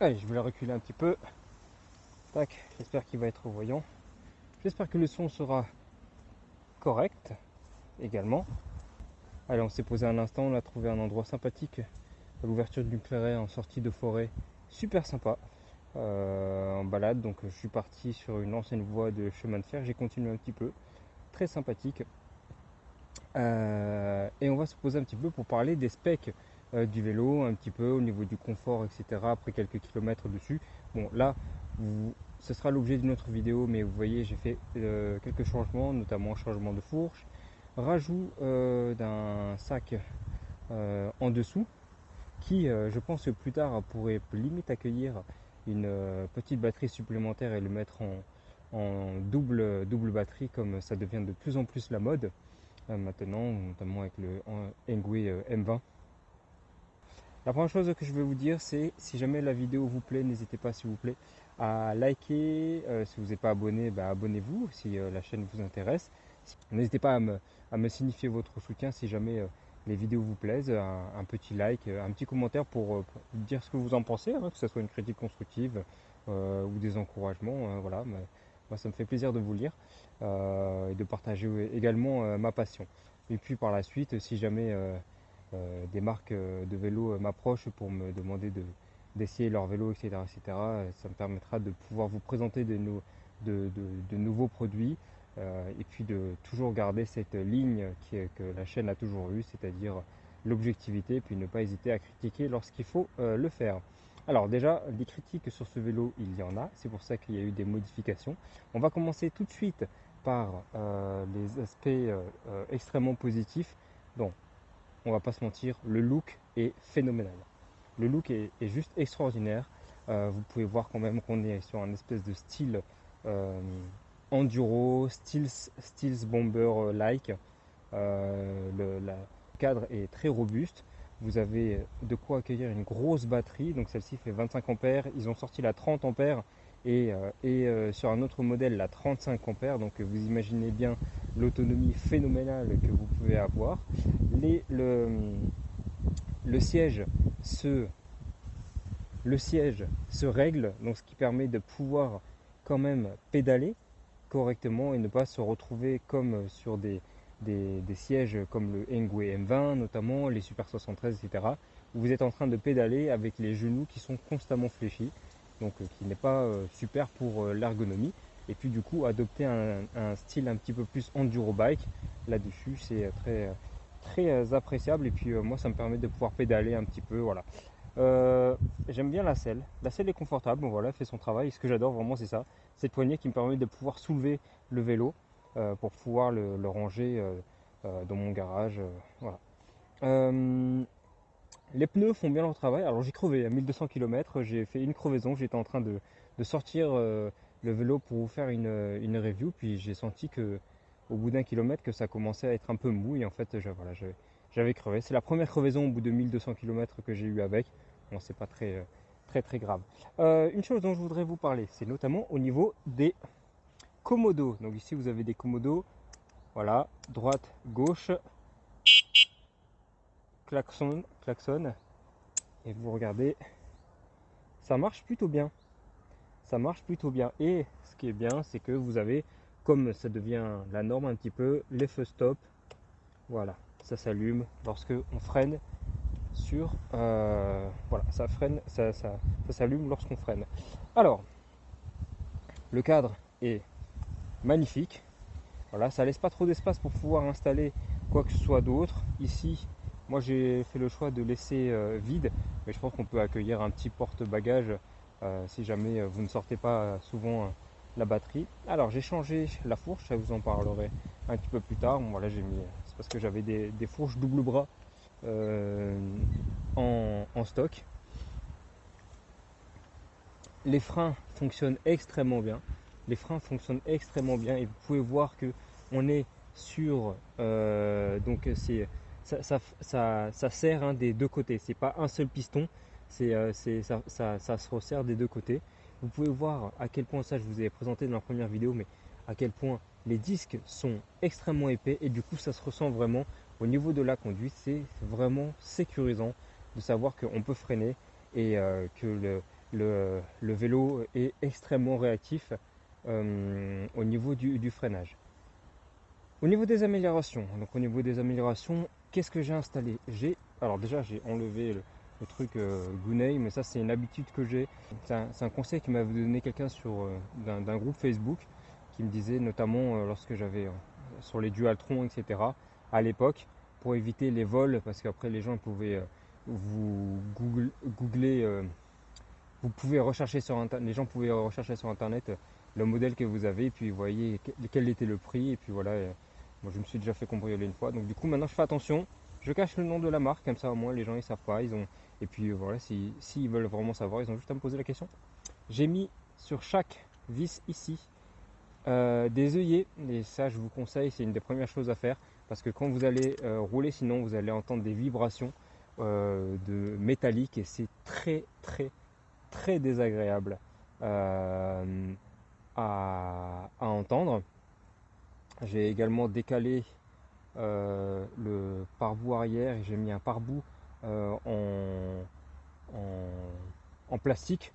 Allez, je vais le reculer un petit peu. Tac, j'espère qu'il va être voyant. J'espère que le son sera correct également. Allez, on s'est posé un instant, on a trouvé un endroit sympathique à l'ouverture d'une clairière en sortie de forêt. Super sympa, en balade. Donc je suis parti sur une ancienne voie de chemin de fer, j'ai continué un petit peu. Très sympathique. Et on va se poser un petit peu pour parler des specs du vélo, un petit peu au niveau du confort, etc. Après quelques kilomètres dessus. Bon, là, ce sera l'objet d'une autre vidéo, mais vous voyez, j'ai fait quelques changements, notamment changement de fourche, rajout d'un sac en dessous, qui, je pense que plus tard, pourrait limite accueillir une petite batterie supplémentaire et le mettre en double batterie, comme ça devient de plus en plus la mode maintenant, notamment avec le Engwe M20. La première chose que je vais vous dire, c'est si jamais la vidéo vous plaît, n'hésitez pas s'il vous plaît à liker. Si vous n'êtes pas abonné, abonnez-vous si la chaîne vous intéresse. N'hésitez pas à me signifier votre soutien si jamais les vidéos vous plaisent, un petit like, un petit commentaire pour dire ce que vous en pensez, que ce soit une critique constructive ou des encouragements. Voilà, moi ça me fait plaisir de vous lire et de partager également ma passion. Et puis par la suite, si jamais des marques de vélos m'approchent pour me demander d'essayer leur vélo, etc., ça me permettra de pouvoir vous présenter de nouveaux produits et puis de toujours garder cette ligne que la chaîne a toujours eue, c'est-à-dire l'objectivité, puis ne pas hésiter à critiquer lorsqu'il faut le faire. Alors déjà, des critiques sur ce vélo, il y en a, c'est pour ça qu'il y a eu des modifications. On va commencer tout de suite par les aspects extrêmement positifs. Donc, on va pas se mentir, le look est phénoménal. Le look est juste extraordinaire. Vous pouvez voir quand même qu'on est sur un espèce de style enduro, Steels Bomber like. Le cadre est très robuste. Vous avez de quoi accueillir une grosse batterie. Donc celle-ci fait 25 ampères. Ils ont sorti la 30 ampères et sur un autre modèle la 35 ampères. Donc vous imaginez bien l'autonomie phénoménale que vous pouvez avoir. Le siège se le siège se règle, donc ce qui permet de pouvoir quand même pédaler correctement et ne pas se retrouver comme sur des sièges comme le Engwe M20 notamment, les Super 73, etc. Où vous êtes en train de pédaler avec les genoux qui sont constamment fléchis, donc qui n'est pas super pour l'ergonomie. Et puis du coup adopter un style un petit peu plus enduro bike là-dessus, c'est très appréciable. Et puis moi ça me permet de pouvoir pédaler un petit peu, voilà. J'aime bien la selle. La selle est confortable, bon, voilà, elle fait son travail. Et ce que j'adore vraiment, c'est ça, cette poignée qui me permet de pouvoir soulever le vélo pour pouvoir le ranger dans mon garage. Voilà. Les pneus font bien leur travail. Alors j'ai crevé à 1200 km, j'ai fait une crevaison. J'étais en train de sortir le vélo pour vous faire une review. Puis j'ai senti que au bout d'un kilomètre que ça commençait à être un peu mou. Et en fait, voilà, j'avais crevé. C'est la première crevaison au bout de 1200 km que j'ai eu avec. Bon, c'est pas très grave. Une chose dont je voudrais vous parler, c'est notamment au niveau des commodos. Donc ici vous avez des commodos. Voilà, droite, gauche, klaxon, et vous regardez, ça marche plutôt bien. Ça marche plutôt bien. Et ce qui est bien, c'est que vous avez, comme ça devient la norme un petit peu, les feux stop. Voilà, ça s'allume lorsque on freine sur. Voilà, ça freine, ça s'allume lorsqu'on freine. Alors, le cadre est magnifique. Voilà, ça laisse pas trop d'espace pour pouvoir installer quoi que ce soit d'autre. Ici, moi j'ai fait le choix de laisser vide, mais je pense qu'on peut accueillir un petit porte-bagages si jamais vous ne sortez pas souvent la batterie. Alors j'ai changé la fourche, ça vous en parlerai un petit peu plus tard. Bon, voilà, c'est parce que j'avais des fourches double bras en stock. Les freins fonctionnent extrêmement bien. Les freins fonctionnent extrêmement bien et vous pouvez voir que on est sur donc ça serre hein, des deux côtés. C'est pas un seul piston, ça se resserre des deux côtés. Vous pouvez voir à quel point, ça je vous ai présenté dans la première vidéo, mais à quel point les disques sont extrêmement épais et du coup ça se ressent vraiment au niveau de la conduite. C'est vraiment sécurisant de savoir qu'on peut freiner et que le vélo est extrêmement réactif au niveau du freinage. Au niveau des améliorations, qu'est-ce que j'ai installé? Alors déjà j'ai enlevé le truc Gunei, mais ça c'est une habitude que j'ai. C'est un conseil qui m'avait donné quelqu'un d'un groupe Facebook qui me disait notamment lorsque j'avais sur les Dualtron, etc. à l'époque, pour éviter les vols, parce qu'après les gens pouvaient vous googler. Vous pouvez rechercher sur internet, les gens pouvaient rechercher sur internet le modèle que vous avez, et puis vous voyez quel était le prix, et puis voilà. Moi je me suis déjà fait cambrioler une fois, donc du coup maintenant je fais attention, je cache le nom de la marque, comme ça au moins les gens ils savent pas, et puis voilà, s'ils veulent vraiment savoir, ils ont juste à me poser la question. J'ai mis sur chaque vis ici des œillets, et ça je vous conseille, c'est une des premières choses à faire, parce que quand vous allez rouler, sinon vous allez entendre des vibrations de métallique, et c'est très désagréable à entendre. J'ai également décalé le pare-boue arrière et j'ai mis un pare-boue en plastique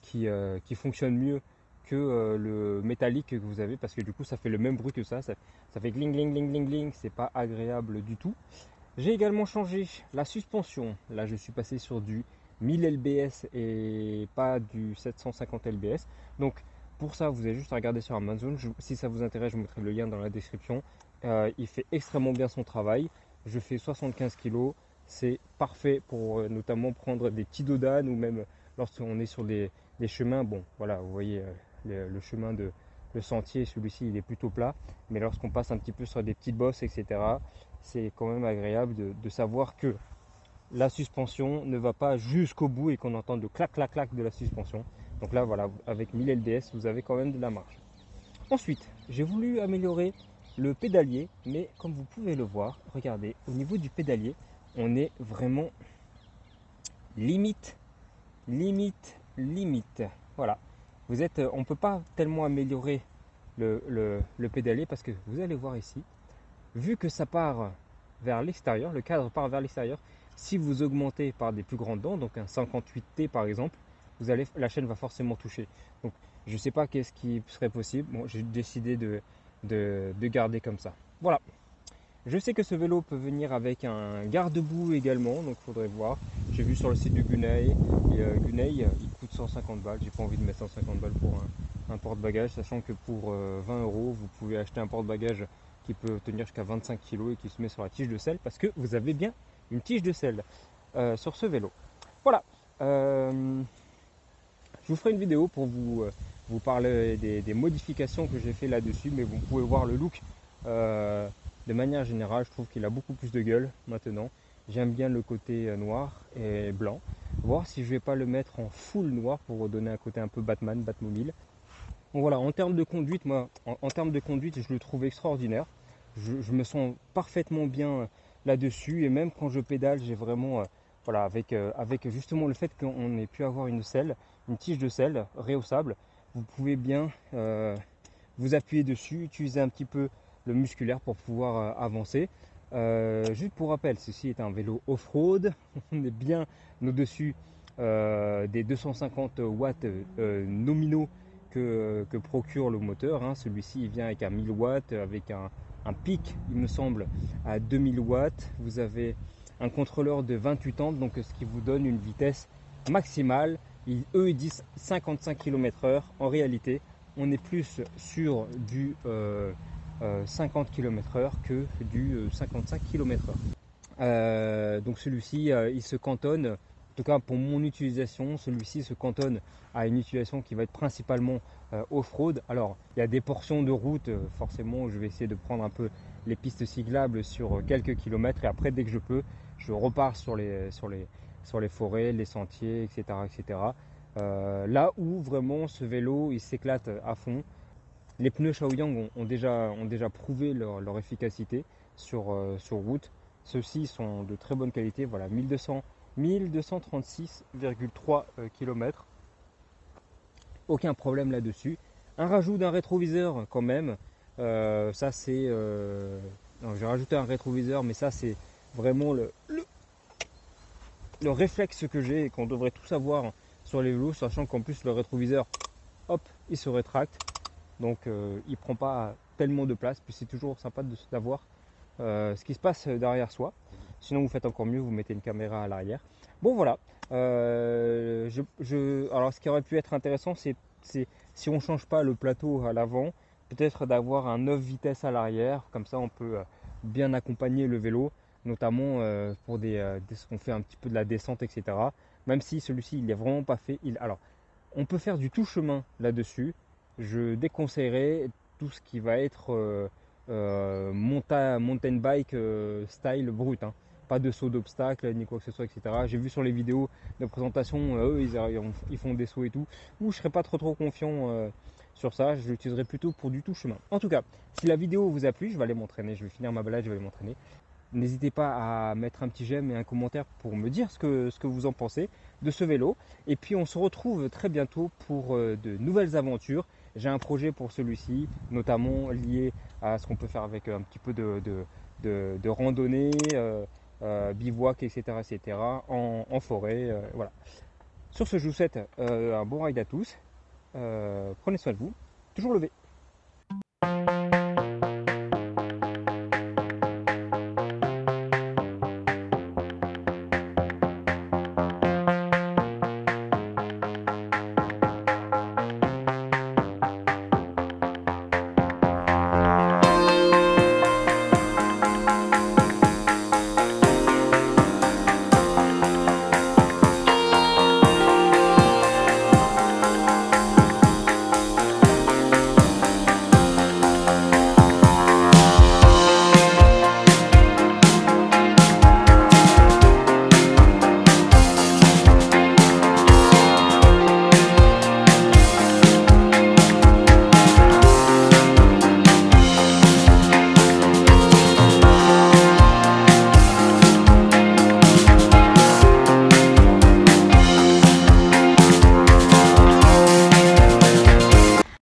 qui fonctionne mieux que le métallique que vous avez, parce que du coup ça fait le même bruit que ça fait gling gling gling gling gling, c'est pas agréable du tout. J'ai également changé la suspension. Là je suis passé sur du 1000 lbs et pas du 750 lbs. Donc pour ça, vous avez juste à regarder sur Amazon. Si ça vous intéresse, je vous mettrai le lien dans la description. Il fait extrêmement bien son travail. Je fais 75 kg. C'est parfait pour notamment prendre des petits dodanes, ou même lorsqu'on est sur des chemins. Bon, voilà, vous voyez le chemin le sentier, celui-ci, il est plutôt plat. Mais lorsqu'on passe un petit peu sur des petites bosses, etc., c'est quand même agréable de savoir que la suspension ne va pas jusqu'au bout et qu'on entend le clac clac clac de la suspension. Donc là voilà, avec 1000 lbs vous avez quand même de la marge. Ensuite j'ai voulu améliorer le pédalier, mais comme vous pouvez le voir, regardez, au niveau du pédalier on est vraiment limite. Voilà, on ne peut pas tellement améliorer le pédalier, parce que vous allez voir ici, vu que ça part vers l'extérieur, le cadre part vers l'extérieur. Si vous augmentez par des plus grandes dents, donc un 58T par exemple, la chaîne va forcément toucher. Donc je ne sais pas qu'est-ce qui serait possible. Bon, j'ai décidé de garder comme ça. Voilà. Je sais que ce vélo peut venir avec un garde-boue également, donc il faudrait voir. J'ai vu sur le site de Gunay, et Gunay, il coûte 150 balles. J'ai pas envie de mettre 150 balles pour un porte-bagages, sachant que pour 20 euros, vous pouvez acheter un porte-bagages qui peut tenir jusqu'à 25 kg et qui se met sur la tige de selle, parce que vous avez bien une tige de selle sur ce vélo. Voilà. Je vous ferai une vidéo pour vous parler des modifications que j'ai fait là-dessus, mais vous pouvez voir le look. De manière générale, je trouve qu'il a beaucoup plus de gueule maintenant. J'aime bien le côté noir et blanc. Voir si je vais pas le mettre en full noir pour donner un côté un peu Batman, Batmobile. Bon voilà, en termes de conduite, moi, en termes de conduite, je le trouve extraordinaire. Je me sens parfaitement bien là-dessus, et même quand je pédale, j'ai vraiment, voilà, avec justement le fait qu'on ait pu avoir une selle, une tige de selle réhaussable, vous pouvez bien vous appuyer dessus, utiliser un petit peu le musculaire pour pouvoir avancer. Juste pour rappel, ceci est un vélo off-road. On est bien au-dessus des 250 watts nominaux que procure le moteur. Hein. Celui-ci il vient avec un 1000 watts, avec un pic, il me semble, à 2000 watts. Vous avez un contrôleur de 28 amps, donc ce qui vous donne une vitesse maximale. Eux, ils disent 55 km/h. En réalité, on est plus sur du 50 km/h que du 55 km/h. Donc celui-ci, il se cantonne, en tout cas pour mon utilisation, celui-ci se cantonne à une utilisation qui va être principalement off-road. Alors il y a des portions de route, forcément je vais essayer de prendre un peu les pistes cyclables sur quelques kilomètres, et après dès que je peux, je repars sur les forêts, les sentiers, etc. etc. Là où vraiment ce vélo il s'éclate à fond. Les pneus Shaoyang ont déjà prouvé leur efficacité sur route. Ceux-ci sont de très bonne qualité. Voilà, 1236,3 km. Aucun problème là-dessus. Un rajout d'un rétroviseur quand même. Ça c'est... j'ai rajouté un rétroviseur, mais ça c'est vraiment le réflexe que j'ai et qu'on devrait tous avoir sur les vélos, sachant qu'en plus le rétroviseur, hop, il se rétracte. Donc il ne prend pas tellement de place, puis c'est toujours sympa d'avoir ce qui se passe derrière soi. Sinon vous faites encore mieux, vous mettez une caméra à l'arrière. Bon voilà, alors ce qui aurait pu être intéressant, c'est si on ne change pas le plateau à l'avant, peut-être d'avoir un 9 vitesses à l'arrière, comme ça on peut bien accompagner le vélo, notamment pour on fait un petit peu de la descente, etc. Même si celui-ci il n'est vraiment pas fait. Alors on peut faire du tout chemin là-dessus. Je déconseillerais tout ce qui va être mountain bike style brut. Hein. Pas de saut d'obstacle ni quoi que ce soit, etc. J'ai vu sur les vidéos de présentation, eux ils font des sauts et tout. Ou je ne serais pas trop confiant sur ça. Je l'utiliserai plutôt pour du tout chemin. En tout cas, si la vidéo vous a plu, je vais aller m'entraîner. Je vais finir ma balade, je vais aller m'entraîner. N'hésitez pas à mettre un petit j'aime et un commentaire pour me dire ce que vous en pensez de ce vélo. Et puis on se retrouve très bientôt pour de nouvelles aventures. J'ai un projet pour celui-ci, notamment lié à ce qu'on peut faire avec un petit peu de randonnée, bivouac, etc., etc., en forêt. Voilà. Sur ce, je vous souhaite un bon ride à tous. Prenez soin de vous. Toujours levé.